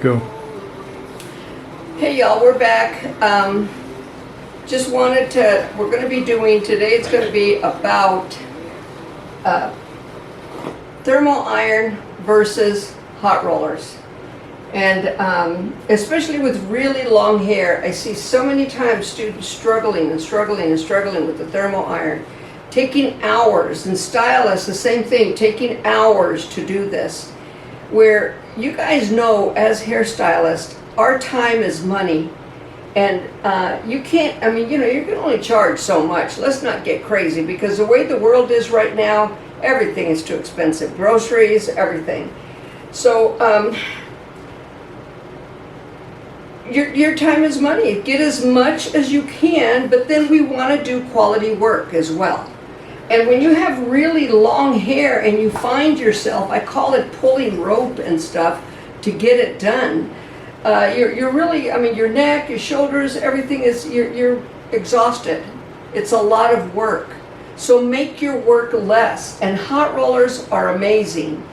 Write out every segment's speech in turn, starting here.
Go. Hey y'all, we're back. Just wanted to, we're going to be doing, today it's going to be about thermal iron versus hot rollers. And especially with really long hair, I see so many times students struggling with the thermal iron. Taking hours, and stylists, the same thing, taking hours to do this. Where you guys know as hairstylists, our time is money. And you can't, I mean, you know, you can only charge so much. Let's not get crazy, because the way the world is right now, everything is too expensive. Groceries, everything. So, your time is money. Get as much as you can, but then we want to do quality work as well. And when you have really long hair and you find yourself, I call it pulling rope and stuff to get it done. You're really, I mean, your neck, your shoulders, everything is, you're exhausted. It's a lot of work. So make your work less. And hot rollers are amazing.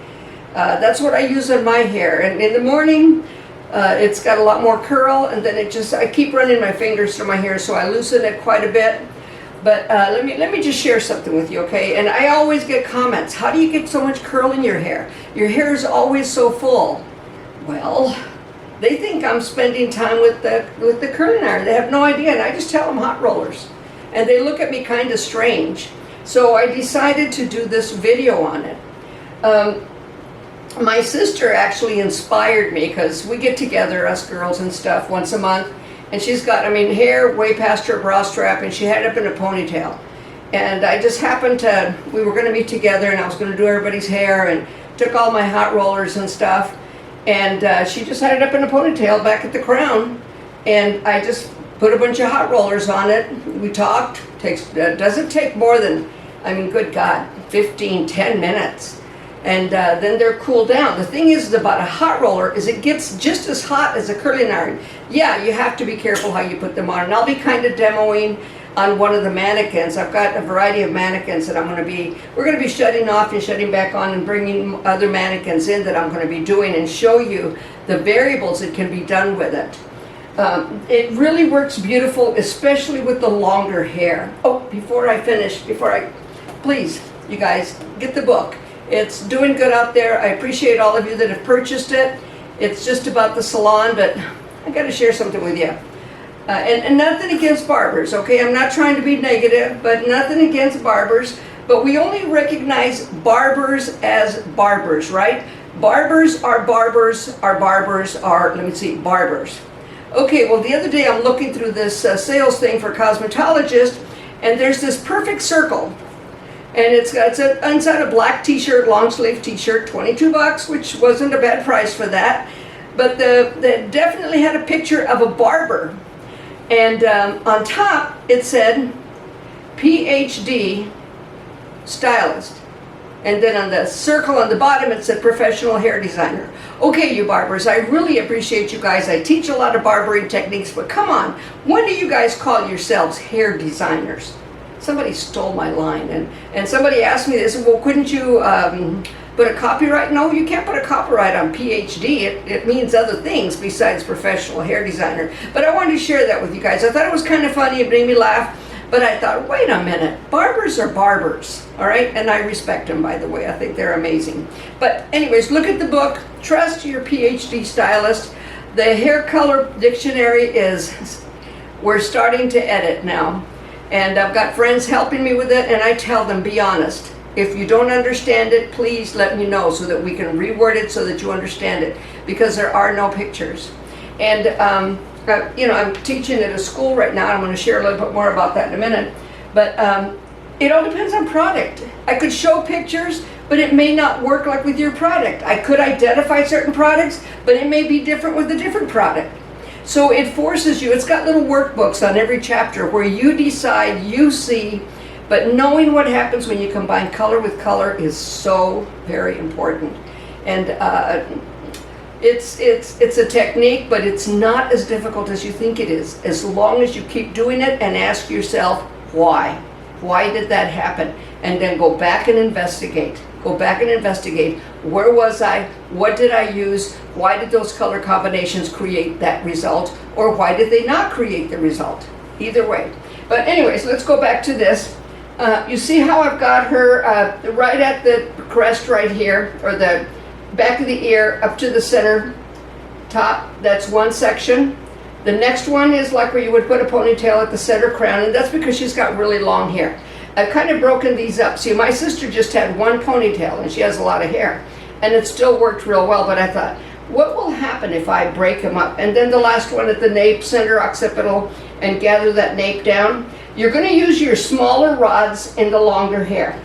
That's what I use on my hair. And in the morning, it's got a lot more curl, and then it just, I keep running my fingers through my hair, so I loosen it quite a bit. But let me just share something with you, okay? And I always get comments, how do you get so much curl in your hair? Your hair is always so full. Well, they think I'm spending time with the curling iron. They have no idea, and I just tell them hot rollers. And they look at me kind of strange. So I decided to do this video on it. My sister actually inspired me, because we get together, us girls and stuff, once a month. And she's got, I mean, hair way past her bra strap, and she had it up in a ponytail. And I just happened to, we were going to meet together, and I was going to do everybody's hair, and took all my hot rollers and stuff. And she just had it up in a ponytail back at the crown. And I just put a bunch of hot rollers on it. We talked. Doesn't take more than, I mean, good God, 10 minutes. And then they're cooled down. The thing is about a hot roller is it gets just as hot as a curling iron. Yeah, you have to be careful how you put them on. And I'll be kind of demoing on one of the mannequins. I've got a variety of mannequins that we're going to be shutting off and shutting back on, and bringing other mannequins in that I'm going to be doing, and show you the variables that can be done with it. It really works beautiful, especially with the longer hair. Oh, before I finish, please, you guys, get the book. It's doing good out there. I appreciate all of you that have purchased it. It's just about the salon, but I got to share something with you. And nothing against barbers, okay? I'm not trying to be negative, but nothing against barbers. But we only recognize barbers as barbers, right? Barbers are barbers, barbers. Okay, well, the other day I'm looking through this sales thing for cosmetologists, and there's this perfect circle. And it's inside a black t-shirt, long sleeve t-shirt, $22, which wasn't a bad price for that. But they definitely had a picture of a barber. And on top it said PhD stylist. And then on the circle on the bottom it said professional hair designer. Okay, you barbers, I really appreciate you guys. I teach a lot of barbering techniques, but come on, when do you guys call yourselves hair designers? Somebody stole my line, and somebody asked me this, well, couldn't you put a copyright? No, you can't put a copyright on PhD. It means other things besides professional hair designer. But I wanted to share that with you guys. I thought it was kind of funny. It made me laugh. But I thought, wait a minute. Barbers are barbers, all right? And I respect them, by the way. I think they're amazing. But anyways, look at the book. Trust your PhD stylist. The hair color dictionary we're starting to edit now. And I've got friends helping me with it, and I tell them, be honest. If you don't understand it, please let me know so that we can reword it so that you understand it, because there are no pictures. And, you know, I'm teaching at a school right now. I'm going to share a little bit more about that in a minute. But it all depends on product. I could show pictures, but it may not work like with your product. I could identify certain products, but it may be different with a different product. So it forces you, it's got little workbooks on every chapter where you decide, you see, but knowing what happens when you combine color with color is so very important. And it's a technique, but it's not as difficult as you think it is, as long as you keep doing it and ask yourself, why? Why did that happen? And then go back and investigate. Go back and investigate. Where was I? What did I use? Why did those color combinations create that result? Or why did they not create the result? Either way. But anyways, let's go back to this. You see how I've got her right at the crest right here, or the back of the ear up to the center top. That's one section. The next one is like where you would put a ponytail at the center crown, and that's because she's got really long hair. I've kind of broken these up. See, my sister just had one ponytail and she has a lot of hair, and it still worked real well, but I thought, what will happen if I break them up? And then the last one at the nape, center occipital, and gather that nape down. You're going to use your smaller rods in the longer hair,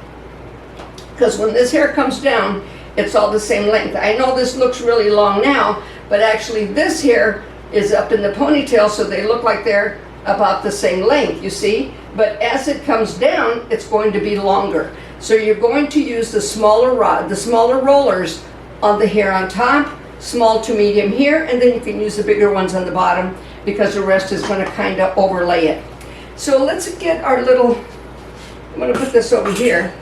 because when this hair comes down, it's all the same length. I know this looks really long now, but actually this hair is up in the ponytail, so they look like they're about the same length, you see? But as it comes down, it's going to be longer. So you're going to use the smaller rod, the smaller rollers on the hair on top, small to medium here, and then you can use the bigger ones on the bottom, because the rest is going to kind of overlay it. So let's get our little, I'm going to put this over here.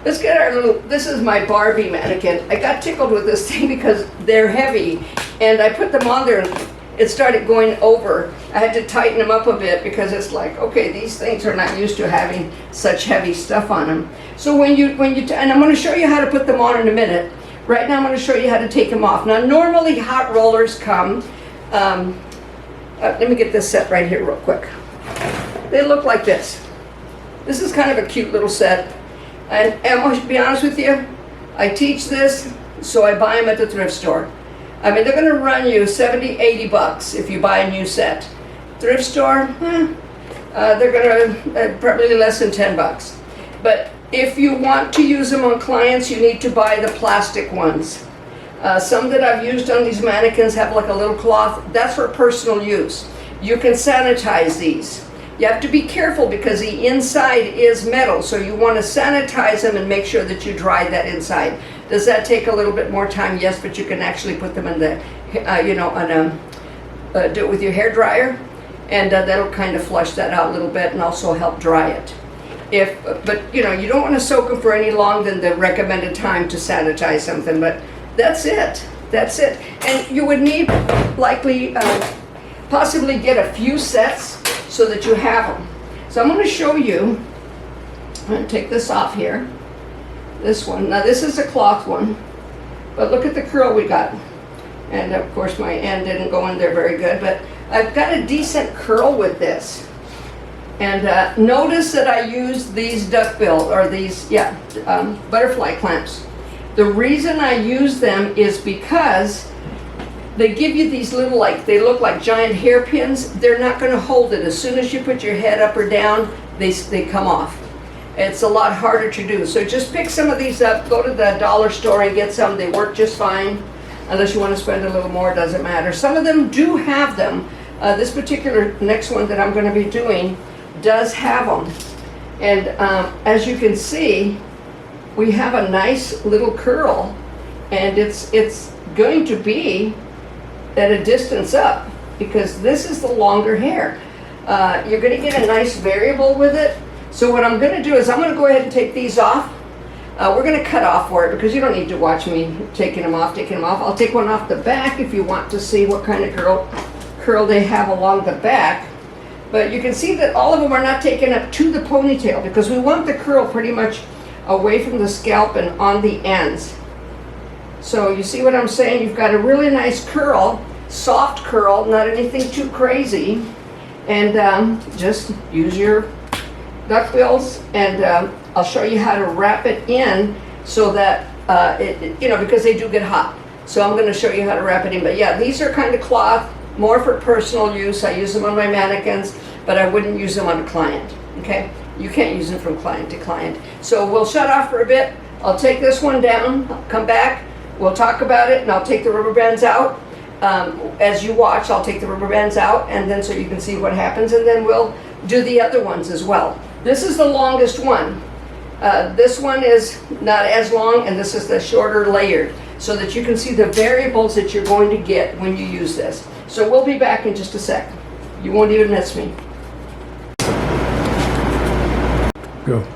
Let's get our little, this is my Barbie mannequin. I got tickled with this thing because they're heavy, and I put them on there and it started going over. I had to tighten them up a bit because it's like, okay, these things are not used to having such heavy stuff on them. So when you and I'm going to show you how to put them on in a minute. Right now I'm going to show you how to take them off. Now normally hot rollers come, let me get this set right here real quick. They look like this. This is kind of a cute little set. And I'm going to be honest with you, I teach this, so I buy them at the thrift store. I mean, they're going to run you 70, 80 bucks if you buy a new set. Thrift store, they're going to probably less than 10 bucks. But if you want to use them on clients, you need to buy the plastic ones. Some that I've used on these mannequins have like a little cloth. That's for personal use. You can sanitize these. You have to be careful because the inside is metal, so you want to sanitize them and make sure that you dry that inside. Does that take a little bit more time? Yes, but you can actually put them in the, do it with your hair dryer, and that'll kind of flush that out a little bit and also help dry it. But you don't want to soak them for any longer than the recommended time to sanitize something. But that's it. That's it. And you would need likely, possibly get a few sets so that you have them. So I'm going to show you. I'm going to take this off here. This one. Now this is a cloth one, but look at the curl we got. And of course my end didn't go in there very good, but I've got a decent curl with this. And notice that I used these duckbill, or these, butterfly clamps. The reason I use them is because they give you these little, they look like giant hairpins. They're not going to hold it. As soon as you put your head up or down, they come off. It's a lot harder to do. So just pick some of these up, go to the dollar store and get some. They work just fine. Unless you want to spend a little more, it doesn't matter. Some of them do have them. This particular next one that I'm going to be doing does have them. And as you can see, we have a nice little curl, and it's going to be at a distance up because this is the longer hair. You're going to get a nice variable with it. So what I'm going to do is I'm going to go ahead and take these off. We're going to cut off for it because you don't need to watch me taking them off. I'll take one off the back if you want to see what kind of curl they have along the back. But you can see that all of them are not taken up to the ponytail because we want the curl pretty much away from the scalp and on the ends. So you see what I'm saying? You've got a really nice curl, soft curl, not anything too crazy. And just use your duckbills, and I'll show you how to wrap it in so that, because they do get hot. So I'm going to show you how to wrap it in. But yeah, these are kind of cloth, more for personal use. I use them on my mannequins, but I wouldn't use them on a client, okay? You can't use them from client to client. So we'll shut off for a bit. I'll take this one down, I'll come back, we'll talk about it, and I'll take the rubber bands out. As you watch, I'll take the rubber bands out, and then so you can see what happens, and then we'll do the other ones as well. This is the longest one. This one is not as long, and this is the shorter layered, so that you can see the variables that you're going to get when you use this. So we'll be back in just a sec. You won't even miss me. Go.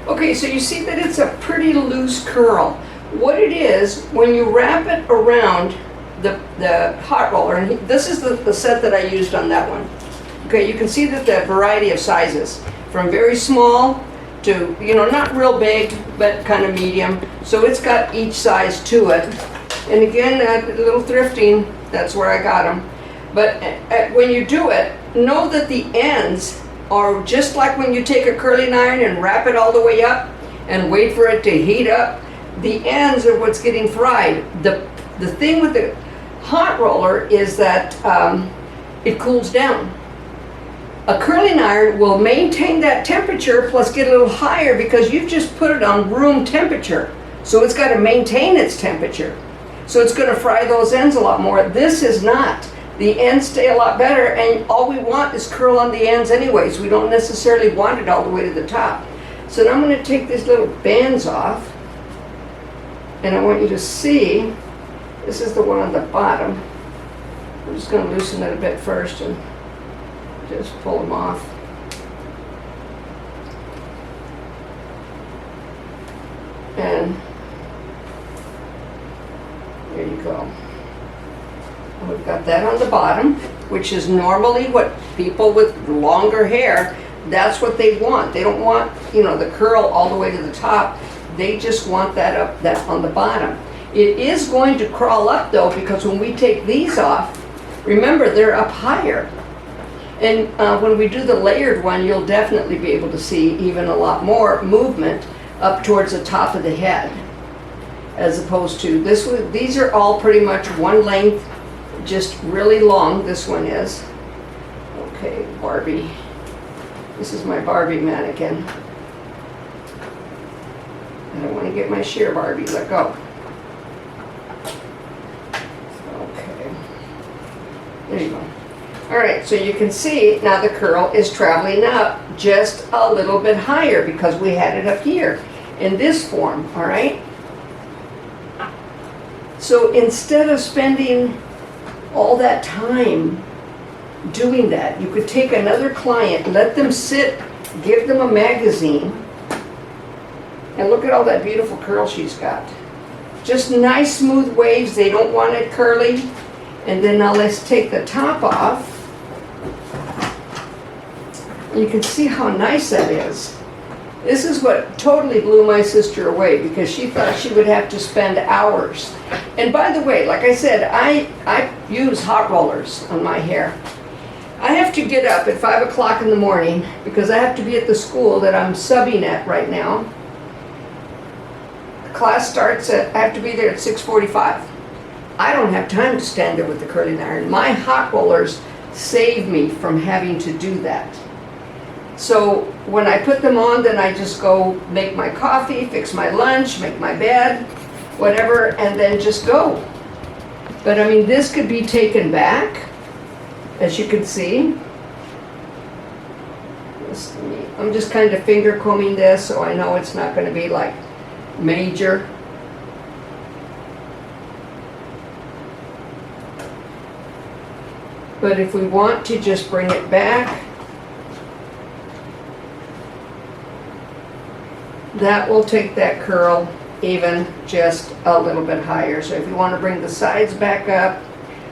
Okay, so you see that it's a pretty loose curl. What it is, when you wrap it around the hot roller, and this is the set that I used on that one. Okay, you can see that the variety of sizes, from very small to, you know, not real big, but kind of medium. So it's got each size to it. And again, a little thrifting, that's where I got them. But when you do it, know that the ends are just like when you take a curling iron and wrap it all the way up and wait for it to heat up. The ends are what's getting fried. The thing with the hot roller is that it cools down. A curling iron will maintain that temperature plus get a little higher because you've just put it on room temperature. So it's got to maintain its temperature. So it's going to fry those ends a lot more. This is not. The ends stay a lot better, and all we want is curl on the ends anyways. We don't necessarily want it all the way to the top. So now I'm going to take these little bands off, and I want you to see, this is the one on the bottom. I'm just going to loosen it a bit first and just pull them off. And there you go. We've got that on the bottom, which is normally what people with longer hair, that's what they want. They don't want, you know, the curl all the way to the top. They just want that up, that on the bottom. It is going to crawl up though, because when we take these off, remember they're up higher. And when we do the layered one, you'll definitely be able to see even a lot more movement up towards the top of the head, as opposed to this one. These are all pretty much one length, just really long. This one is. Okay, Barbie. This is my Barbie mannequin. I don't want to get my sheer Barbie. Let go. Okay. There you go. All right, so you can see now the curl is traveling up just a little bit higher because we had it up here in this form, all right? So instead of spending all that time doing that, you could take another client, let them sit, give them a magazine, and look at all that beautiful curl she's got. Just nice smooth waves. They don't want it curly. And then now let's take the top off. You can see how nice that is. This is what totally blew my sister away, because she thought she would have to spend hours. And by the way, like I said, I use hot rollers on my hair. I have to get up at 5 o'clock in the morning because I have to be at the school that I'm subbing at right now. Class starts at, I have to be there at 6:45. I don't have time to stand there with the curling iron. My hot rollers save me from having to do that. So when I put them on, then I just go make my coffee, fix my lunch, make my bed, whatever, and then just go. But I mean, this could be taken back, as you can see. I'm just kind of finger combing this so I know it's not going to be like major. But if we want to just bring it back, that will take that curl even just a little bit higher. So if you want to bring the sides back up,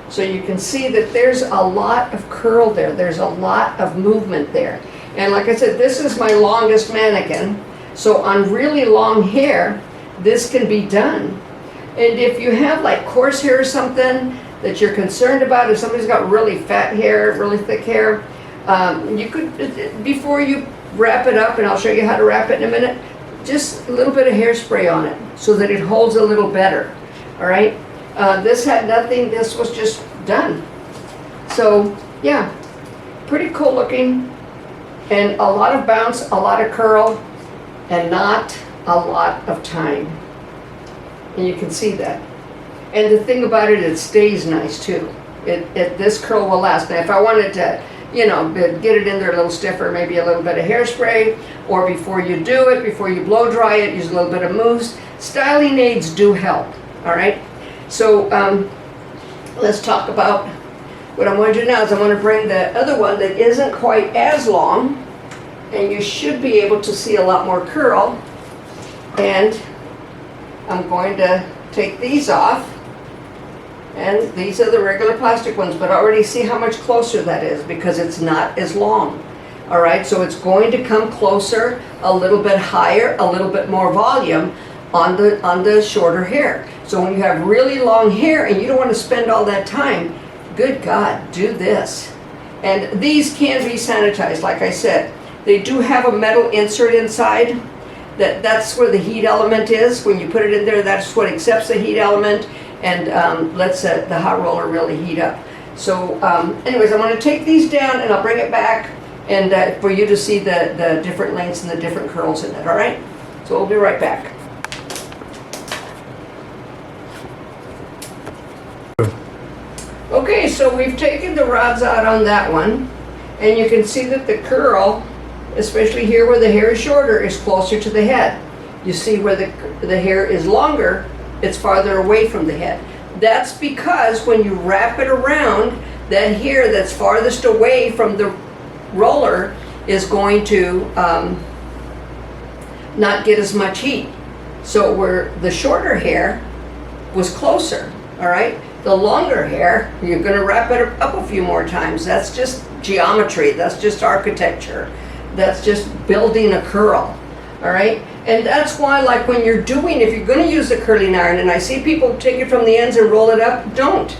so you can see that there's a lot of curl there. There's a lot of movement there. And like I said, this is my longest mannequin. So on really long hair, this can be done. And if you have like coarse hair or something that you're concerned about, if somebody's got really fat hair, really thick hair, you could, before you wrap it up, and I'll show you how to wrap it in a minute, just a little bit of hairspray on it so that it holds a little better, all right? This had nothing, this was just done. So yeah, pretty cool looking, and a lot of bounce, a lot of curl, and not a lot of time. And you can see that. And the thing about it, it stays nice too. This curl will last. Now if I wanted to, you know, get it in there a little stiffer, maybe a little bit of hairspray, or before you do it, before you blow dry it, use a little bit of mousse. Styling aids do help, all right? So let's talk about what I want to do now is I want to bring the other one that isn't quite as long, and you should be able to see a lot more curl. And I'm going to take these off. And these are the regular plastic ones, but already see how much closer that is because it's not as long. All right, so it's going to come closer, a little bit higher, a little bit more volume on the shorter hair. So when you have really long hair and you don't want to spend all that time, good God, do this. And these can be sanitized, like I said. They do have a metal insert inside. That's where the heat element is. When you put it in there, that's what accepts the heat element and lets the hot roller really heat up. So anyways, I'm going to take these down and I'll bring it back and for you to see the different lengths and the different curls in it, all right? So we'll be right back. Okay, so we've taken the rods out on that one, and you can see that the curl, especially here where the hair is shorter, is closer to the head. You see where the hair is longer, it's farther away from the head. That's because when you wrap it around, that hair that's farthest away from the roller is going to not get as much heat. So where the shorter hair was closer, all right? The longer hair, you're going to wrap it up a few more times. That's just geometry. That's just architecture. That's just building a curl, all right? And that's why, like when you're doing, if you're going to use a curling iron, and I see people take it from the ends and roll it up, don't.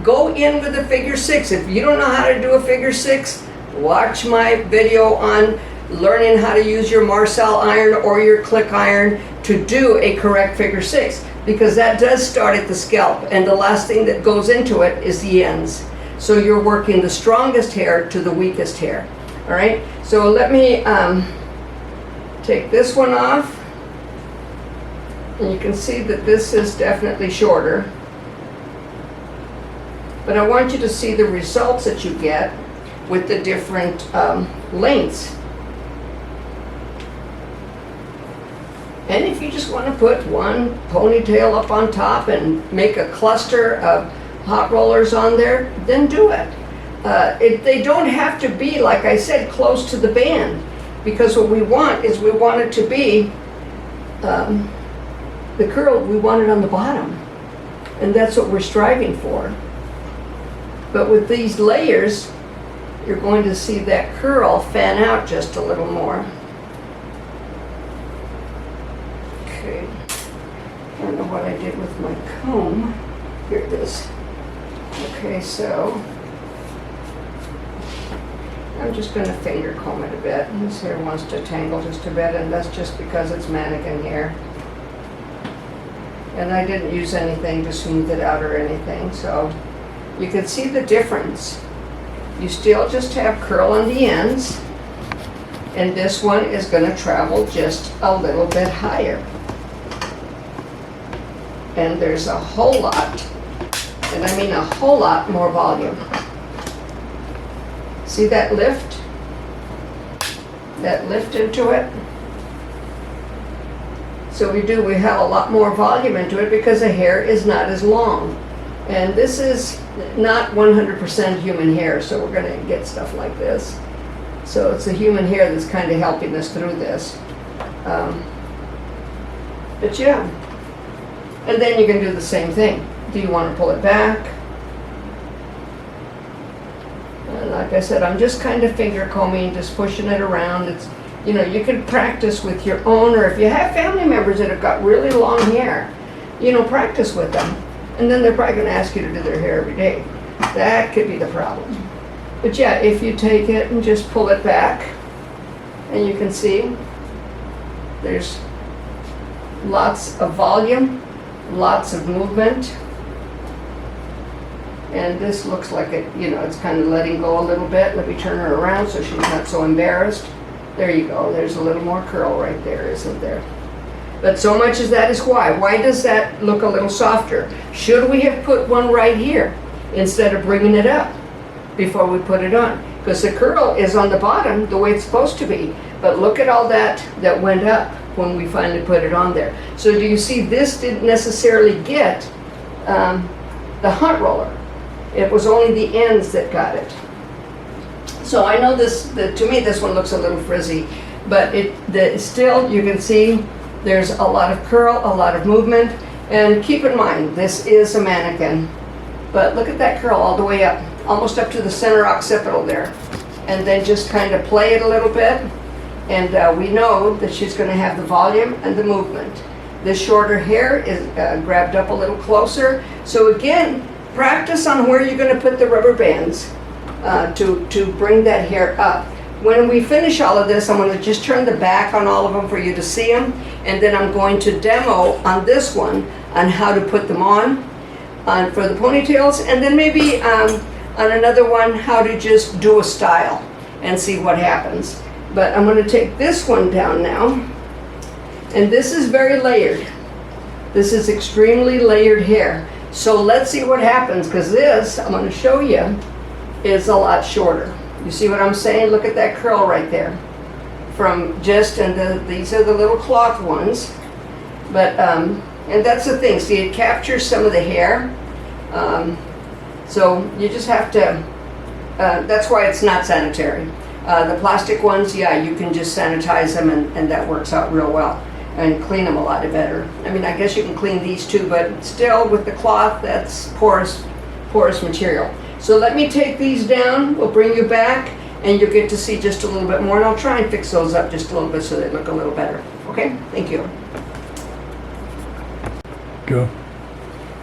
Go in with a figure 6. If you don't know how to do a figure 6, watch my video on learning how to use your Marcel iron or your click iron to do a correct figure 6. Because that does start at the scalp, and the last thing that goes into it is the ends. So you're working the strongest hair to the weakest hair. All right, so let me take this one off, and you can see that this is definitely shorter. But I want you to see the results that you get with the different lengths. And if you just want to put one ponytail up on top and make a cluster of hot rollers on there, then do it. They don't have to be, like I said, close to the band, because what we want is we want it to be, the curl, we want it on the bottom. And that's what we're striving for. But with these layers, you're going to see that curl fan out just a little more. Okay, I don't know what I did with my comb. Here it is. Okay, so I'm just going to finger comb it a bit. This hair wants to tangle just a bit, and that's just because it's mannequin hair. And I didn't use anything to smooth it out or anything, so you can see the difference. You still just have curl on the ends, and this one is going to travel just a little bit higher. And there's a whole lot, and I mean a whole lot more volume. See that lift? That lift into it? So we have a lot more volume into it because the hair is not as long. And this is not 100% human hair, so we're going to get stuff like this. So it's the human hair that's kind of helping us through this. But yeah. And then you can do the same thing. Do you want to pull it back? And like I said, I'm just kind of finger combing, just pushing it around. It's, you know, you can practice with your own, or if you have family members that have got really long hair, you know, practice with them. And then they're probably going to ask you to do their hair every day. That could be the problem. But yeah, if you take it and just pull it back, and you can see there's lots of volume, lots of movement, and this looks like it, you know, it's kind of letting go a little bit. Let me turn her around so she's not so embarrassed. There you go. There's a little more curl right there, isn't there? But so much as that is why. Why does that look a little softer? Should we have put one right here instead of bringing it up before we put it on? Because the curl is on the bottom the way it's supposed to be. But look at all that went up when we finally put it on there. So do you see this didn't necessarily get the hot roller. It was only the ends that got it. So I know this, to me this one looks a little frizzy, but still you can see There's a lot of curl, a lot of movement, and keep in mind, this is a mannequin. But look at that curl all the way up, almost up to the center occipital there. And then just kind of play it a little bit. And we know that she's going to have the volume and the movement. This shorter hair is grabbed up a little closer. So again, practice on where you're going to put the rubber bands to bring that hair up. When we finish all of this, I'm going to just turn the back on all of them for you to see them. And then I'm going to demo on this one on how to put them on for the ponytails. And then maybe on another one, how to just do a style and see what happens. But I'm going to take this one down now. And this is very layered. This is extremely layered hair. So let's see what happens, because this, I'm going to show you, is a lot shorter. You see what I'm saying? Look at that curl right there. From just, and these are the little cloth ones. But, and that's the thing, see, it captures some of the hair. So you just have to, that's why it's not sanitary. The plastic ones, yeah, you can just sanitize them and that works out real well. And clean them a lot better. I mean, I guess you can clean these too, but still with the cloth, that's porous material. So let me take these down, we'll bring you back, and you'll get to see just a little bit more, and I'll try and fix those up just a little bit so they look a little better. Okay, thank you. Go.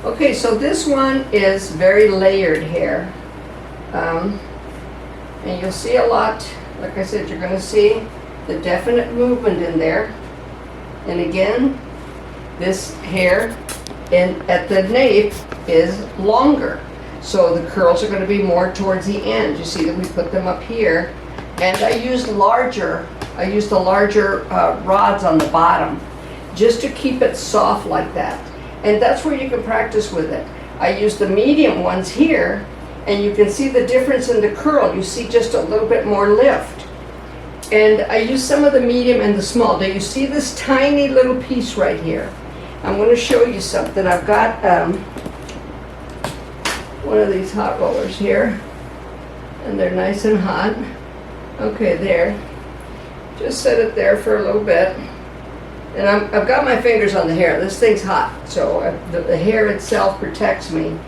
Okay, so this one is very layered hair. And you'll see a lot, like I said, you're gonna see the definite movement in there. And again, this hair at the nape is longer. So the curls are going to be more towards the end. You see that we put them up here. And I used the larger rods on the bottom just to keep it soft like that. And that's where you can practice with it. I used the medium ones here, and you can see the difference in the curl. You see just a little bit more lift. And I use some of the medium and the small. Now you see this tiny little piece right here. I'm going to show you something. I've got one of these hot rollers here, and they're nice and hot. Okay, there. Just set it there for a little bit. And I've got my fingers on the hair. This thing's hot, so the hair itself protects me.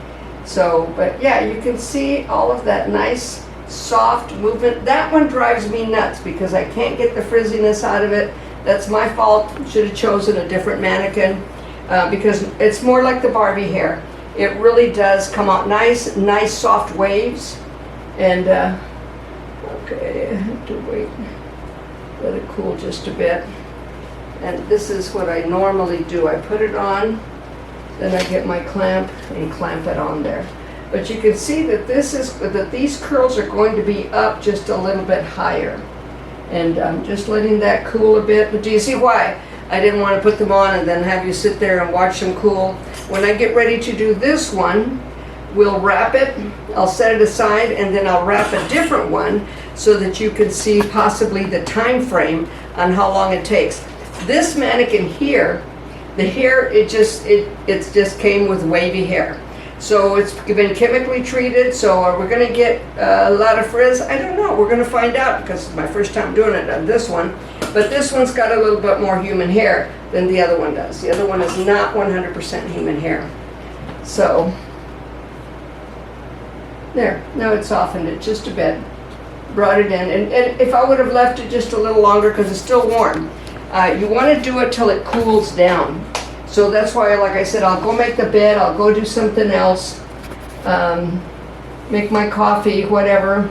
So, but yeah, you can see all of that nice soft movement. That one drives me nuts because I can't get the frizziness out of it. That's my fault. Should have chosen a different mannequin because it's more like the Barbie hair. It really does come out nice soft waves. And okay, I have to wait, let it cool just a bit. And this is what I normally do. I put it on, then I get my clamp and clamp it on there. But you can see that these curls are going to be up just a little bit higher. And I'm just letting that cool a bit. But do you see why I didn't want to put them on and then have you sit there and watch them cool? When I get ready to do this one, we'll wrap it. I'll set it aside, and then I'll wrap a different one so that you can see possibly the time frame on how long it takes. This mannequin here, the hair, it just came with wavy hair. So it's been chemically treated, so are we going to get a lot of frizz? I don't know. We're going to find out because it's my first time doing it on this one. But this one's got a little bit more human hair than the other one does. The other one is not 100% human hair. So, there. Now it softened it just a bit. Brought it in. And if I would have left it just a little longer because it's still warm, you want to do it till it cools down. So that's why, like I said, I'll go make the bed, I'll go do something else, make my coffee, whatever.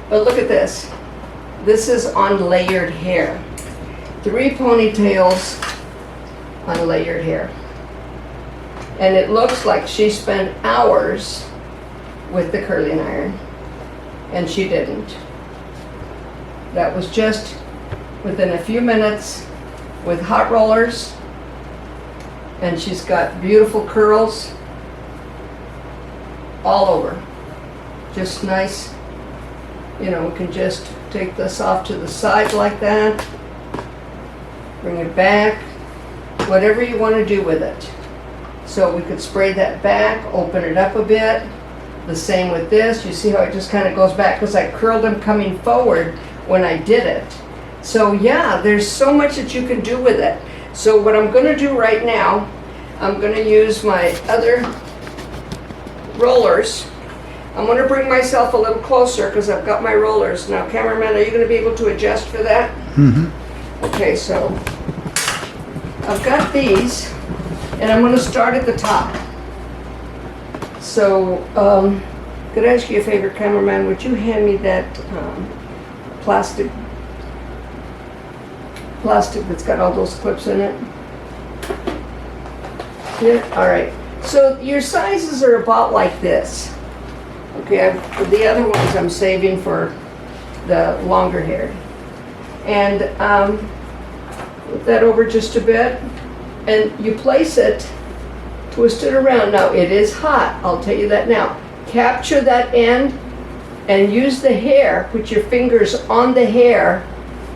But look at this. This is on layered hair. 3 ponytails on layered hair. And it looks like she spent hours with the curling iron, and she didn't. That was just within a few minutes with hot rollers. And she's got beautiful curls all over. Just nice. You know, we can just take this off to the side like that. Bring it back. Whatever you want to do with it. So we could spray that back, open it up a bit. The same with this. You see how it just kind of goes back because I curled them coming forward when I did it. So yeah, there's so much that you can do with it. So what I'm going to do right now, I'm going to use my other rollers. I'm going to bring myself a little closer because I've got my rollers. Now, cameraman, are you going to be able to adjust for that? Mm-hmm. Okay, so I've got these, and I'm going to start at the top. So, could I ask you a favor, cameraman? Would you hand me that plastic that's got all those clips in it? Yeah, all right. So your sizes are about like this. Okay, the other ones I'm saving for the longer haired. And flip that over just a bit, and you place it, twist it around. Now it is hot, I'll tell you that now. Capture that end and use the hair, put your fingers on the hair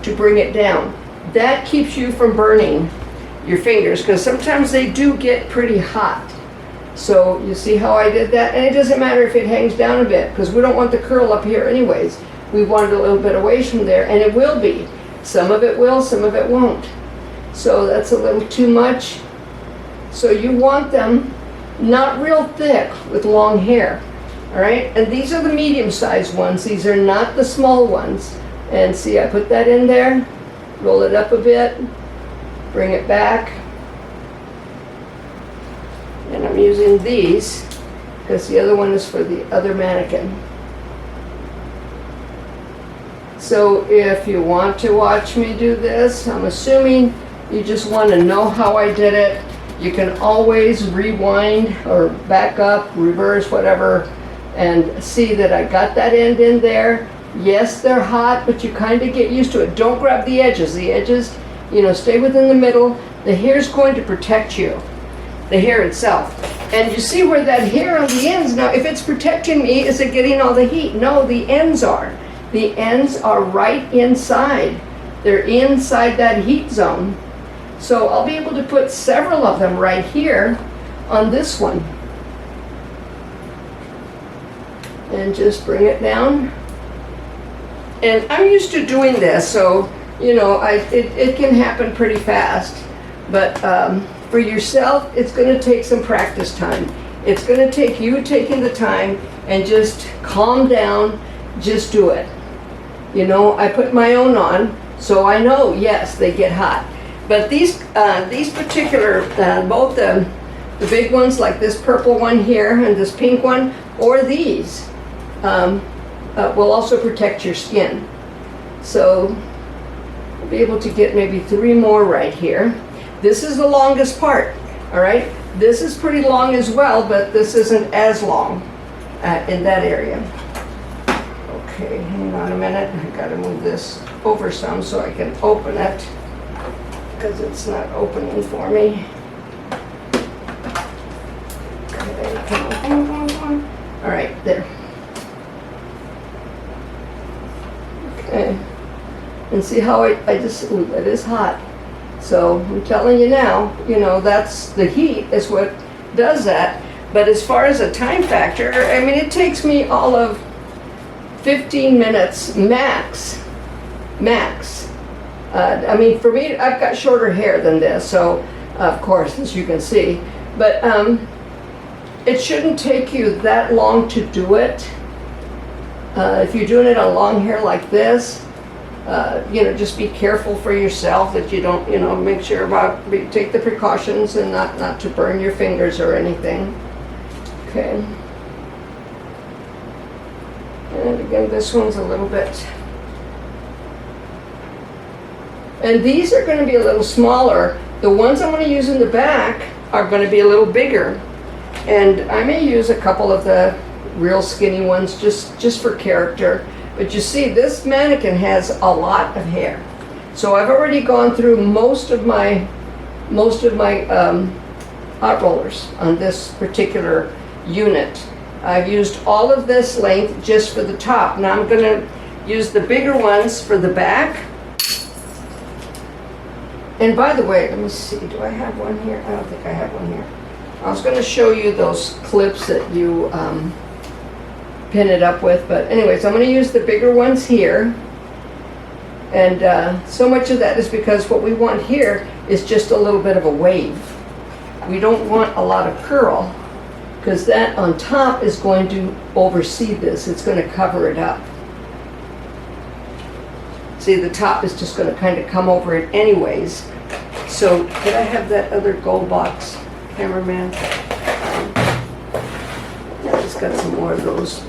to bring it down. That keeps you from burning your fingers, because sometimes they do get pretty hot. So you see how I did that? And it doesn't matter if it hangs down a bit, because we don't want the curl up here anyways. We want it a little bit away from there, and it will be. Some of it will, some of it won't. So that's a little too much. So you want them not real thick with long hair. All right, and these are the medium-sized ones. These are not the small ones. And see, I put that in there, roll it up a bit, bring it back. And I'm using these because the other one is for the other mannequin. So if you want to watch me do this, I'm assuming you just want to know how I did it. You can always rewind or back up, reverse, whatever, and see that I got that end in there. Yes, they're hot, but you kind of get used to it. Don't grab the edges. The edges, you know, stay within the middle. The hair's going to protect you, the hair itself. And you see where that hair on the ends, now if it's protecting me, is it getting all the heat? No, the ends are. The ends are right inside. They're inside that heat zone. So I'll be able to put several of them right here on this one. And just bring it down. And I'm used to doing this, so, you know, it can happen pretty fast. But for yourself, it's going to take some practice time. It's going to take you taking the time and just calm down, just do it. You know, I put my own on, so I know, yes, they get hot. But these particular, both the big ones, like this purple one here and this pink one, or these, will also protect your skin. So we'll be able to get maybe 3 more right here. This is the longest part, all right? This is pretty long as well, but this isn't as long in that area. Okay, hang on a minute. I gotta move this over some so I can open it, because it's not opening for me. Okay, come on. All right, there. Okay, and see how I just, ooh, it is hot. So I'm telling you now, you know, that's the heat is what does that. But as far as a time factor, I mean, it takes me all of 15 minutes max. I mean, for me, I've got shorter hair than this, so of course, as you can see. But it shouldn't take you that long to do it. If you're doing it on long hair like this, you know, just be careful for yourself that you don't, you know, make sure take the precautions and not to burn your fingers or anything. Okay. And again, this one's a little bit. And these are going to be a little smaller. The ones I'm going to use in the back are going to be a little bigger. And I may use a couple of the real skinny ones just for character. But you see, this mannequin has a lot of hair. So I've already gone through most of my hot rollers on this particular unit. I've used all of this length just for the top. Now I'm going to use the bigger ones for the back. And by the way, let me see, do I have one here? I don't think I have one here. I was going to show you those clips that you pin it up with, but anyways, I'm going to use the bigger ones here. And so much of that is because what we want here is just a little bit of a wave. We don't want a lot of curl, because that on top is going to oversee this. It's going to cover it up. See, the top is just going to kind of come over it anyways. So, could I have that other gold box, cameraman? I just got some more of those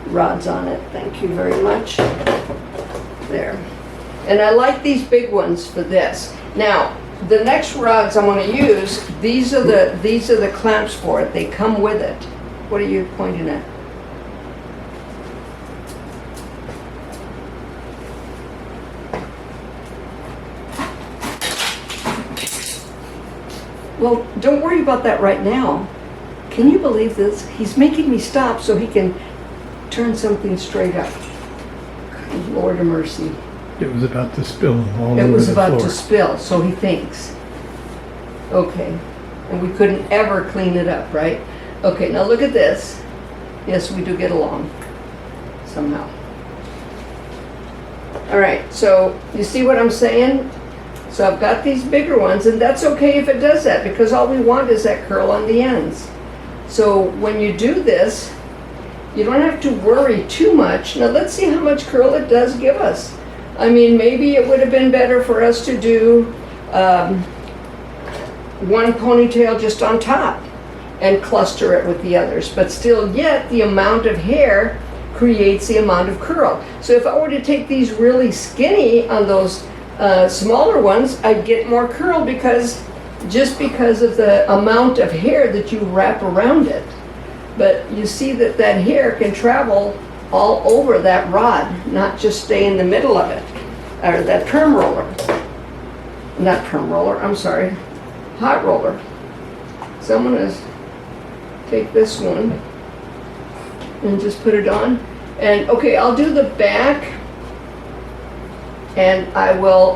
rods on it. Thank you very much. There. And I like these big ones for this. Now, the next rods I'm going to use, these are the clamps for it. They come with it. What are you pointing at? Well, don't worry about that right now. Can you believe this? He's making me stop so he can turn something straight up. Good Lord of mercy. It was about to spill all over the floor. It was about to spill, so he thinks. Okay. And we couldn't ever clean it up, right? Okay, now look at this. Yes, we do get along. Somehow. All right, so you see what I'm saying? So I've got these bigger ones, and that's okay if it does that, because all we want is that curl on the ends. So when you do this, you don't have to worry too much. Now let's see how much curl it does give us. I mean, maybe it would have been better for us to do one ponytail just on top and cluster it with the others. But still, yet the amount of hair creates the amount of curl. So if I were to take these really skinny on those smaller ones, I'd get more curl because of the amount of hair that you wrap around it. But you see that hair can travel all over that rod, not just stay in the middle of it, or that perm roller. Not perm roller, I'm sorry, hot roller. So I'm gonna take this one and just put it on. And okay, I'll do the back, and I will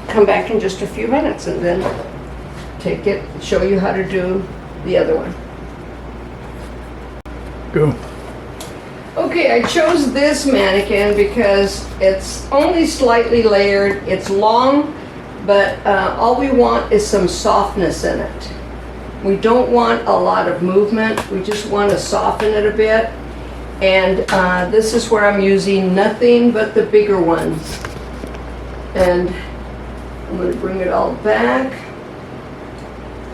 come back in just a few minutes and then take it, show you how to do the other one. Go. Okay, I chose this mannequin because it's only slightly layered. It's long, but all we want is some softness in it. We don't want a lot of movement. We just want to soften it a bit. And this is where I'm using nothing but the bigger ones. And I'm going to bring it all back.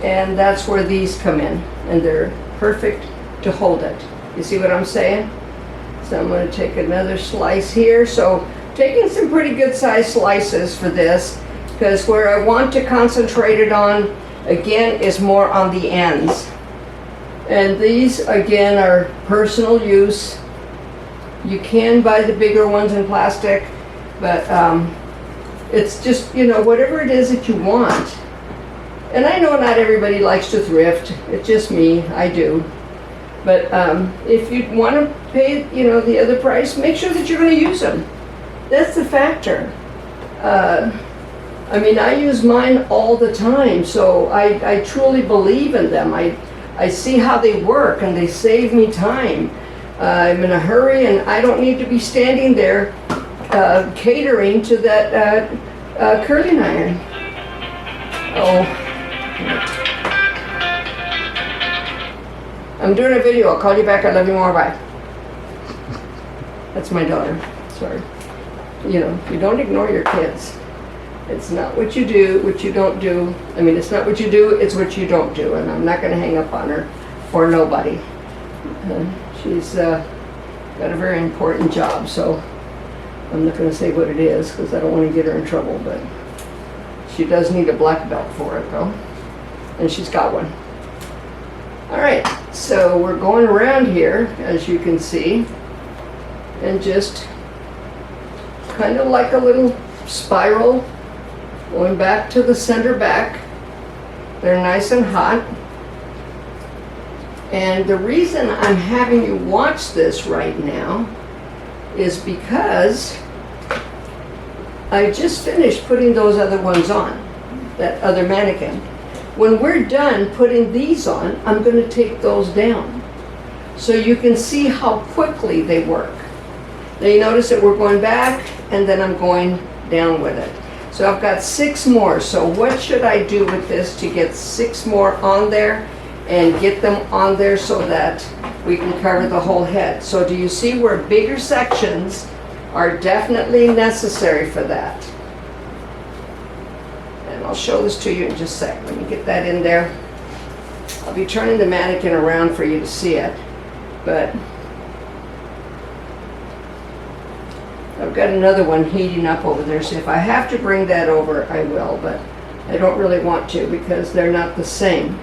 And that's where these come in. And they're perfect to hold it. You see what I'm saying? So I'm going to take another slice here. So taking some pretty good sized slices for this, because where I want to concentrate it on, again, is more on the ends. And these, again, are personal use. You can buy the bigger ones in plastic, but it's just, whatever it is that you want. And I know not everybody likes to thrift. It's just me. I do. But if you want to pay, the other price, make sure that you're going to use them. That's the factor. I mean, I use mine all the time, so I truly believe in them. I see how they work, and they save me time. I'm in a hurry, and I don't need to be standing there catering to that curling iron. Oh. I'm doing a video. I'll call you back. I love you more. Bye. That's my daughter. Sorry. You don't ignore your kids. It's not what you do, what you don't do. I mean, it's not what you do, it's what you don't do. And I'm not going to hang up on her for nobody. She's got a very important job, so I'm not going to say what it is because I don't want to get her in trouble. But she does need a black belt for it, though. And she's got one. All right, so we're going around here, as you can see, and just kind of like a little spiral going back to the center back. They're nice and hot. And the reason I'm having you watch this right now is because I just finished putting those other ones on, that other mannequin. When we're done putting these on, I'm going to take those down so you can see how quickly they work. Now you notice that we're going back and then I'm going down with it. So I've got 6 more. So what should I do with this to get 6 more on there and get them on there so that we can cover the whole head? So do you see where bigger sections are definitely necessary for that? And I'll show this to you in just a sec. Let me get that in there. I'll be turning the mannequin around for you to see it, but I've got another one heating up over there, so if I have to bring that over, I will, but I don't really want to because they're not the same.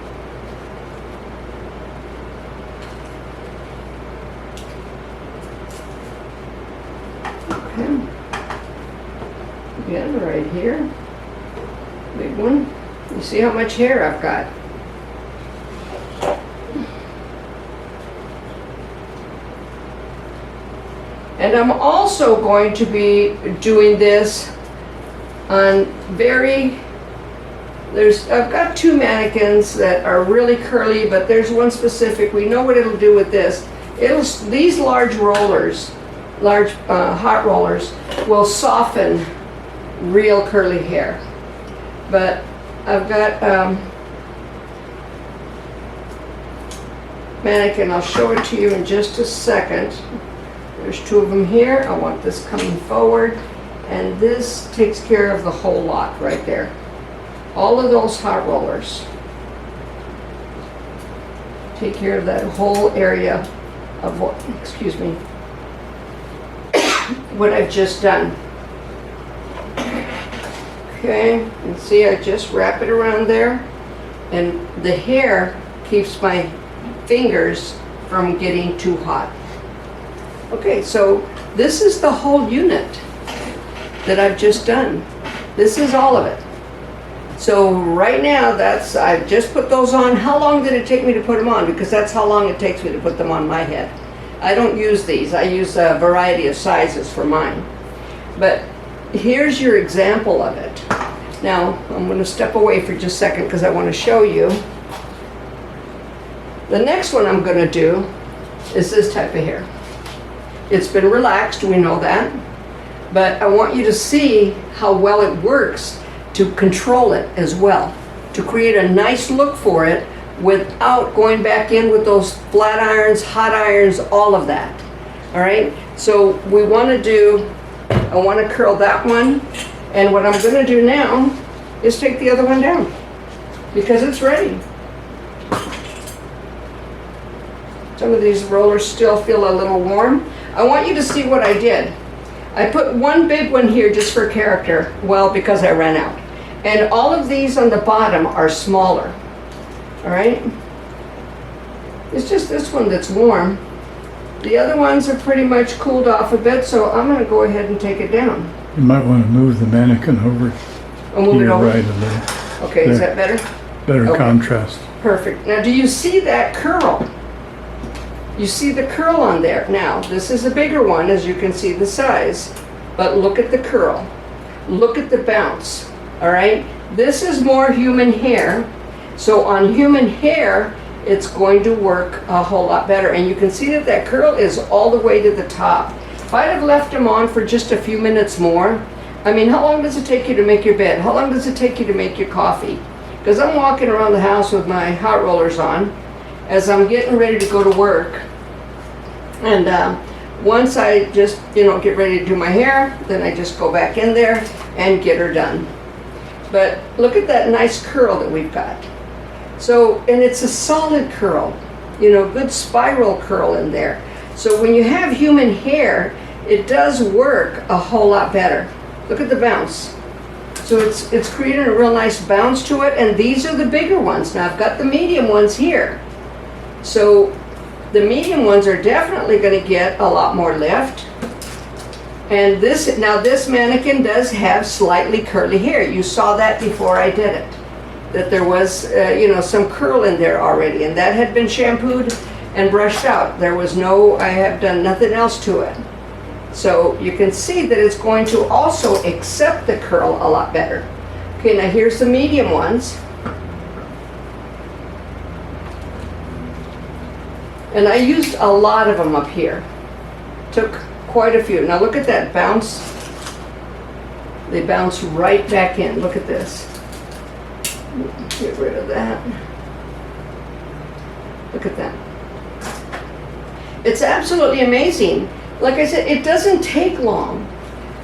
Okay. Again, right here. Big one. You see how much hair I've got? And I'm also going to be doing this on I've got 2 mannequins that are really curly, but there's one specific. We know what it'll do with this. These large rollers, hot rollers, will soften real curly hair. But I've got mannequin. I'll show it to you in just a second. There's 2 of them here. I want this coming forward, and this takes care of the whole lot right there. All of those hot rollers take care of that whole area of what, excuse me, what I've just done. Okay, and see, I just wrap it around there, and the hair keeps my fingers from getting too hot. Okay, so this is the whole unit that I've just done. This is all of it. So right now, I've just put those on. How long did it take me to put them on? Because that's how long it takes me to put them on my head. I don't use these. I use a variety of sizes for mine. But here's your example of it. Now, I'm going to step away for just a second because I want to show you. The next one I'm going to do is this type of hair. It's been relaxed, we know that, but I want you to see how well it works to control it as well, to create a nice look for it without going back in with those flat irons, hot irons, all of that. All right, so we want to do, I want to curl that one, and what I'm going to do now is take the other one down because it's ready. Some of these rollers still feel a little warm. I want you to see what I did. I put one big one here just for character, well, because I ran out. And all of these on the bottom are smaller, all right? It's just this one that's warm. The other ones are pretty much cooled off a bit, so I'm gonna go ahead and take it down. You might want to move the mannequin over I'll move to it your over. right a little. Okay, is There. that better? Better Okay. contrast. Perfect. Now, do you see that curl? You see the curl on there. Now, this is a bigger one, as you can see the size, but look at the curl. Look at the bounce, all right? This is more human hair, so on human hair, it's going to work a whole lot better. And you can see that that curl is all the way to the top. If I'd have left them on for just a few minutes more, I mean, how long does it take you to make your bed? How long does it take you to make your coffee? Because I'm walking around the house with my hot rollers on as I'm getting ready to go to work. And once I just, get ready to do my hair, then I just go back in there and get her done. But look at that nice curl that we've got. So, and it's a solid curl, good spiral curl in there. So when you have human hair, it does work a whole lot better. Look at the bounce. So it's creating a real nice bounce to it, and these are the bigger ones. Now I've got the medium ones here. So the medium ones are definitely going to get a lot more lift. And this mannequin does have slightly curly hair. You saw that before I did it. That there was, some curl in there already, and that had been shampooed and brushed out. I have done nothing else to it. So you can see that it's going to also accept the curl a lot better. Okay, now here's the medium ones. And I used a lot of them up here. Took quite a few. Now look at that bounce. They bounce right back in. Look at this. Get rid of that. Look at that. It's absolutely amazing. Like I said, it doesn't take long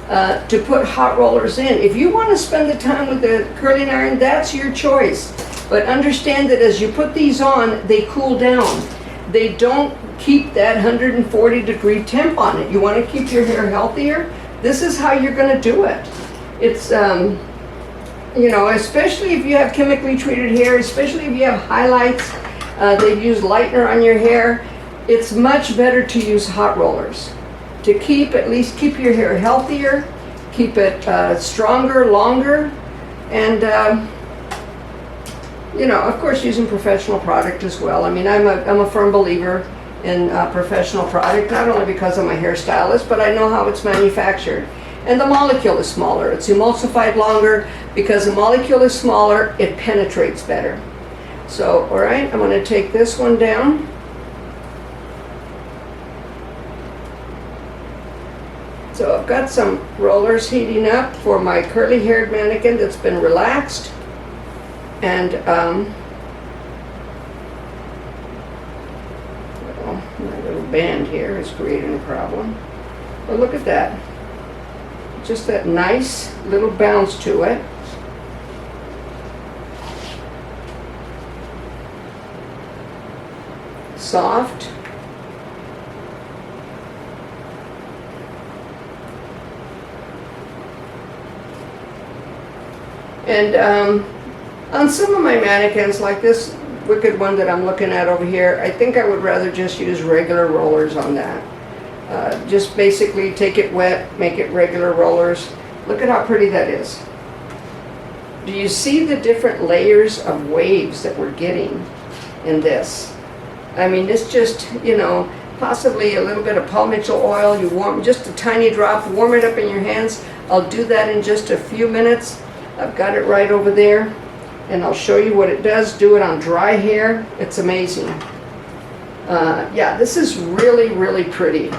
to put hot rollers in. If you want to spend the time with the curling iron, that's your choice. But understand that as you put these on, they cool down. They don't keep that 140-degree temp on it. You want to keep your hair healthier? This is how you're going to do it. It's, you know, especially if you have chemically treated hair, especially if you have highlights, they've used lightener on your hair, it's much better to use hot rollers to at least keep your hair healthier, keep it stronger, longer, and you know, of course, using professional product as well. I mean, I'm a firm believer in professional product, not only because I'm a hairstylist, but I know how it's manufactured. And the molecule is smaller. It's emulsified longer. Because the molecule is smaller, it penetrates better. So, all right, I'm going to take this one down. So I've got some rollers heating up for my curly-haired mannequin that's been relaxed. And well, my little band here is creating a problem. But look at that. Just that nice little bounce to it. Soft. And on some of my mannequins, like this wicked one that I'm looking at over here, I think I would rather just use regular rollers on that. Just basically take it wet, make it regular rollers. Look at how pretty that is. Do you see the different layers of waves that we're getting in this? I mean, it's just, you know, possibly a little bit of Paul Mitchell oil. You warm, just a tiny drop, warm it up in your hands. I'll do that in just a few minutes. I've got it right over there, and I'll show you what it does. Do it on dry hair. It's amazing. Yeah, this is really, really pretty.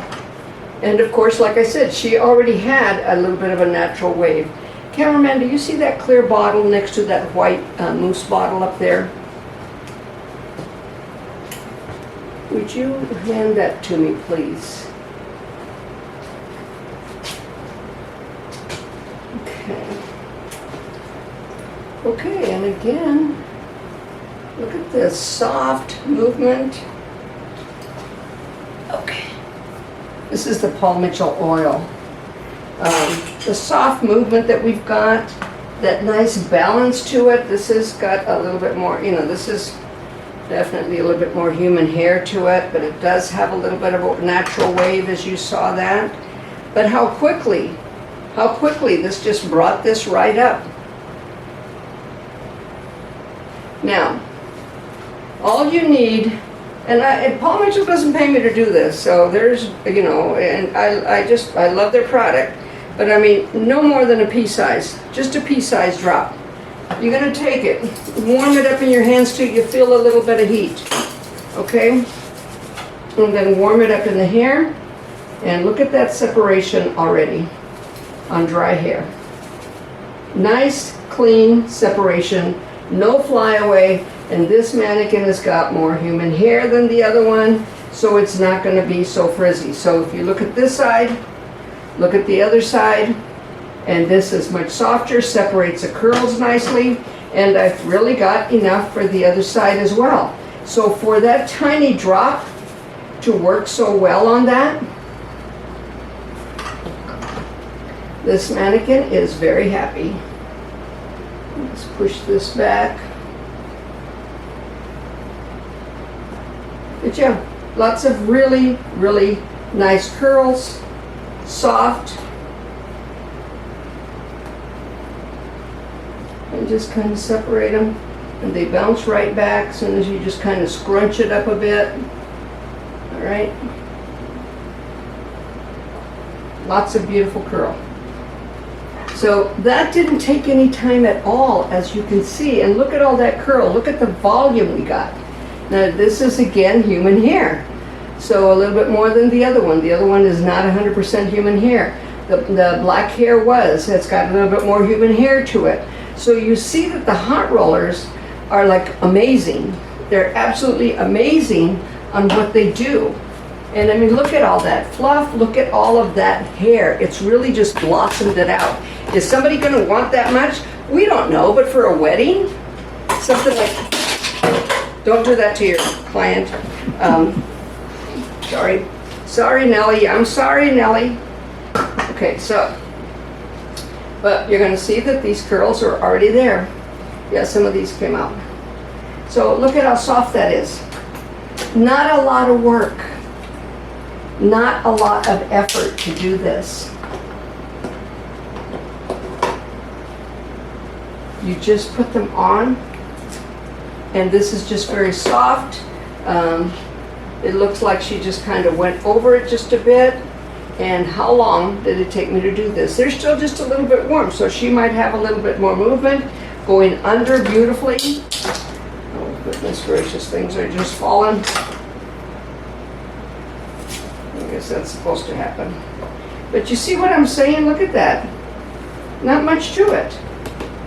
And of course, like I said, she already had a little bit of a natural wave. Cameraman, do you see that clear bottle next to that white mousse bottle up there? Would you hand that to me, please? Okay. Okay, and again, look at this soft movement. Okay. This is the Paul Mitchell oil. The soft movement that we've got, that nice balance to it. This has got a little bit more, you know, this is definitely a little bit more human hair to it, but it does have a little bit of a natural wave, as you saw that. But how quickly this just brought this right up. Now, all you need, and Paul Mitchell doesn't pay me to do this, so there's, you know, and I love their product, but I mean, no more than a pea size, just a pea size drop. You're gonna take it, warm it up in your hands till you feel a little bit of heat, okay? And then warm it up in the hair, and look at that separation already on dry hair. Nice, clean separation, no flyaway. And this mannequin has got more human hair than the other one, so it's not going to be so frizzy. So if you look at this side, look at the other side, and this is much softer, separates the curls nicely, and I've really got enough for the other side as well. So for that tiny drop to work so well on that, this mannequin is very happy. Let's push this back. But yeah, lots of really, really nice curls, soft. And just kind of separate them. And they bounce right back as soon as you just kind of scrunch it up a bit. All right. Lots of beautiful curl. So that didn't take any time at all, as you can see. And look at all that curl. Look at the volume we got. Now this is again human hair, so a little bit more than the other one. The other one is not 100% human hair. the black hair was. It's got a little bit more human hair to it. So you see that the hot rollers are like amazing. They're absolutely amazing on what they do. And I mean, look at all that fluff, look at all of that hair. It's really just blossomed it out. Is somebody gonna want that much? We don't know, but for a wedding, something like, don't do that to your client. Sorry, Nellie, I'm sorry, Nellie. Okay, so, but you're gonna see that these curls are already there. Yeah, some of these came out. So look at how soft that is. Not a lot of work. Not a lot of effort to do this. You just put them on, and this is just very soft. It looks like she just kind of went over it just a bit. And how long did it take me to do this? They're still just a little bit warm, so she might have a little bit more movement. Going under beautifully. Oh goodness gracious, things are just falling. I guess that's supposed to happen. But you see what I'm saying? Look at that. Not much to it.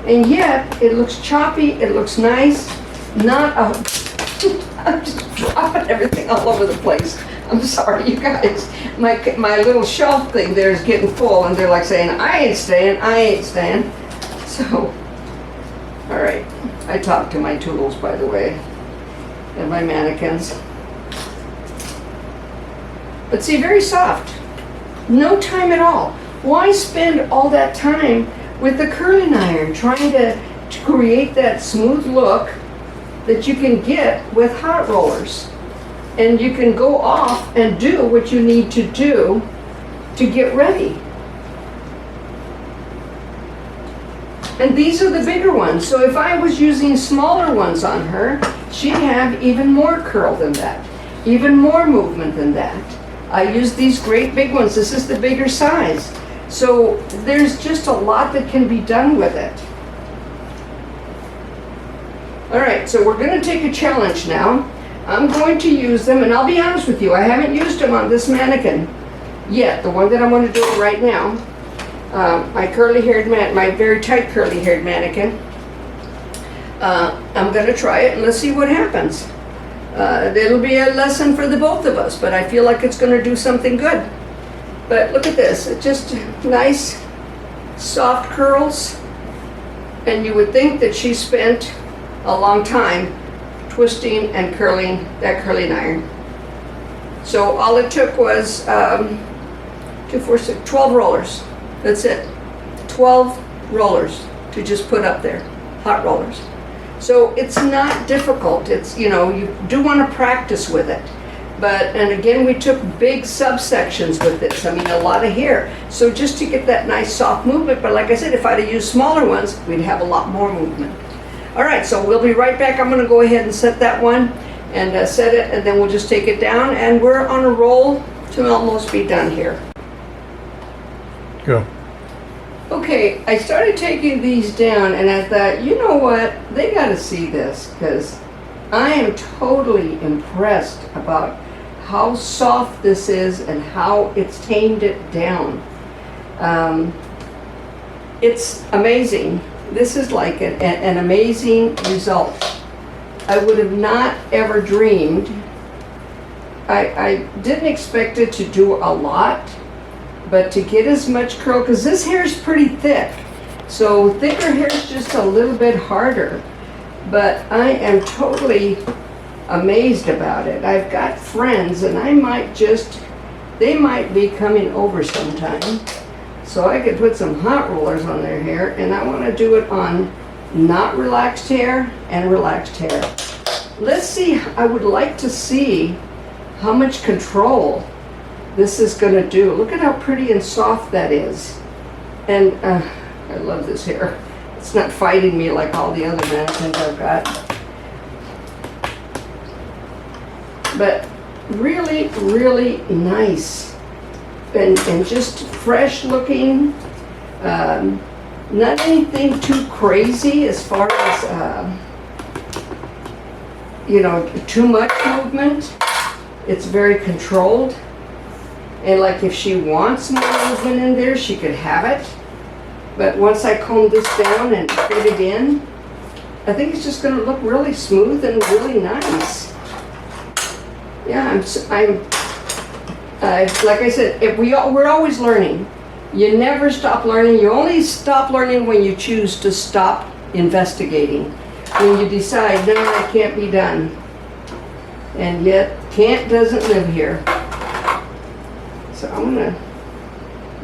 And yet, it looks choppy, it looks nice. Not a... I'm just dropping everything all over the place. I'm sorry, you guys. My little shelf thing there is getting full, and they're like saying, I ain't staying. So, all right. I talk to my tools, by the way, and my mannequins. But see, very soft. No time at all. Why spend all that time with the curling iron trying to create that smooth look that you can get with hot rollers? And you can go off and do what you need to do to get ready. And these are the bigger ones. So if I was using smaller ones on her, she'd have even more curl than that, even more movement than that. I use these great big ones. This is the bigger size. So there's just a lot that can be done with it. All right, so we're going to take a challenge now. I'm going to use them, and I'll be honest with you, I haven't used them on this mannequin yet, the one that I'm going to do right now. My my very tight curly-haired mannequin. I'm going to try it, and let's see what happens. It'll be a lesson for the both of us, but I feel like it's going to do something good. But look at this, it's just nice, soft curls, and you would think that she spent a long time twisting and curling that curling iron. So all it took was 2, 4, 6, 12 rollers. That's it. 12 rollers to just put up there, hot rollers. So it's not difficult. It's, you know, you do want to practice with it. But, and again, we took big subsections with this. I mean, a lot of hair. So just to get that nice soft movement, but like I said, if I'd have used smaller ones, we'd have a lot more movement. All right, so we'll be right back. I'm going to go ahead and set that one and set it, and then we'll just take it down, and we're on a roll to almost be done here. Go. Okay, I started taking these down, and I thought, you know what? They got to see this, because I am totally impressed about how soft this is and how it's tamed it down. It's amazing. This is like an amazing result. I would have not ever dreamed. I didn't expect it to do a lot, but to get as much curl, because this hair is pretty thick. So thicker hair is just a little bit harder. But I am totally amazed about it. I've got friends, and they might be coming over sometime. So I could put some hot rollers on their hair, and I want to do it on not relaxed hair and relaxed hair. Let's see, I would like to see how much control this is going to do. Look at how pretty and soft that is. And I love this hair. It's not fighting me like all the other mannequins I've got. But really, really nice. And just fresh looking. Not anything too crazy as far as, you know, too much movement. It's very controlled. And like if she wants more movement in there, she could have it. But once I comb this down and fit it in, I think it's just gonna look really smooth and really nice. Yeah, like I said, we're always learning. You never stop learning. You only stop learning when you choose to stop investigating. When you decide, no, that can't be done. And yet, can't doesn't live here. So I'm gonna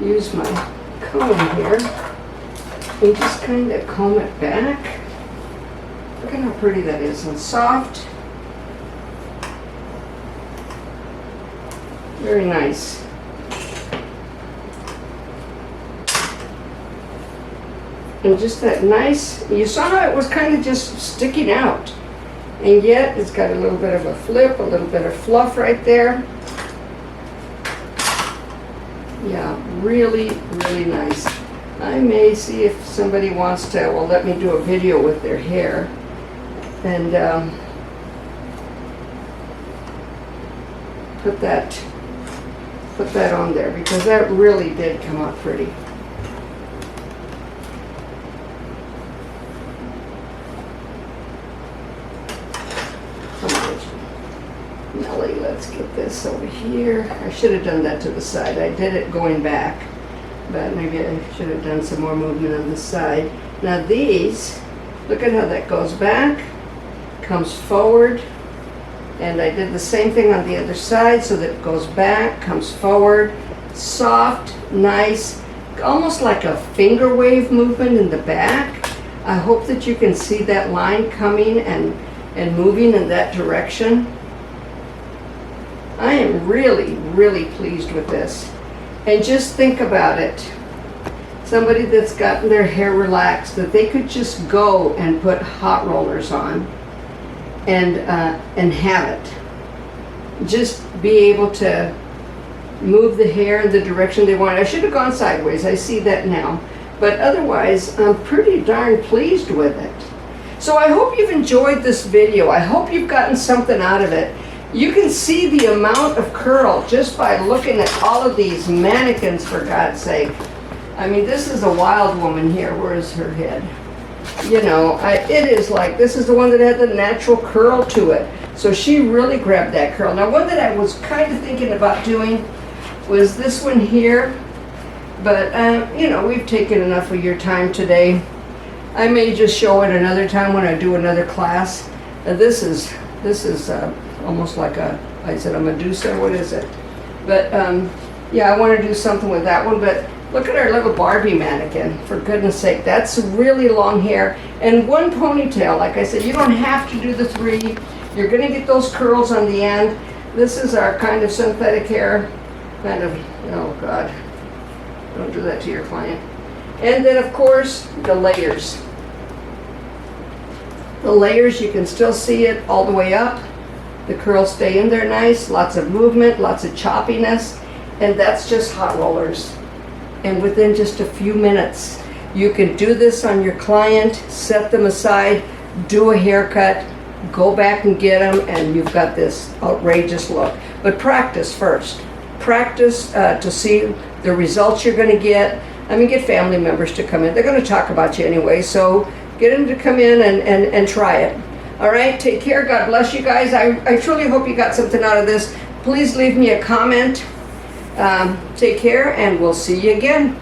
use my comb here and just kind of comb it back. Look at how pretty that is and soft. Very nice. And just that nice, you saw how it was kind of just sticking out. And yet it's got a little bit of a flip, a little bit of fluff right there. Yeah, really, really nice. I may see if somebody wants to, well, let me do a video with their hair. And put that on there, because that really did come out pretty. Nelly, let's get this over here. I should have done that to the side. I did it going back, but maybe I should have done some more movement on the side. Now these, look at how that goes back, comes forward, and I did the same thing on the other side so that it goes back, comes forward, soft, nice, almost like a finger wave movement in the back. I hope that you can see that line coming and moving in that direction. I am really, really pleased with this. And just think about it. Somebody that's gotten their hair relaxed, that they could just go and put hot rollers on and have it. Just be able to move the hair in the direction they want. I should have gone sideways, I see that now. But otherwise, I'm pretty darn pleased with it. So I hope you've enjoyed this video. I hope you've gotten something out of it. You can see the amount of curl just by looking at all of these mannequins, for God's sake. I mean, this is a wild woman here. Where is her head? You know, it is like, this is the one that had the natural curl to it. So she really grabbed that curl. Now, one that I was kind of thinking about doing was this one here. But, you know, we've taken enough of your time today. I may just show it another time when I do another class. This is almost like a Medusa, what is it? But yeah, I want to do something with that one. But look at our little Barbie mannequin, for goodness sake. That's really long hair. And one ponytail, like I said, you don't have to do the 3. You're gonna get those curls on the end. This is our kind of synthetic hair, kind of, oh God, don't do that to your client. And then of course, the layers. The layers, you can still see it all the way up. The curls stay in there nice, lots of movement, lots of choppiness, and that's just hot rollers. And within just a few minutes, you can do this on your client, set them aside, do a haircut, go back and get them, and you've got this outrageous look. But practice first. Practice to see the results you're gonna get. I mean, get family members to come in. They're gonna talk about you anyway, so get them to come in and try it. All right, take care. God bless you guys. I truly hope you got something out of this. Please leave me a comment. Take care, and we'll see you again.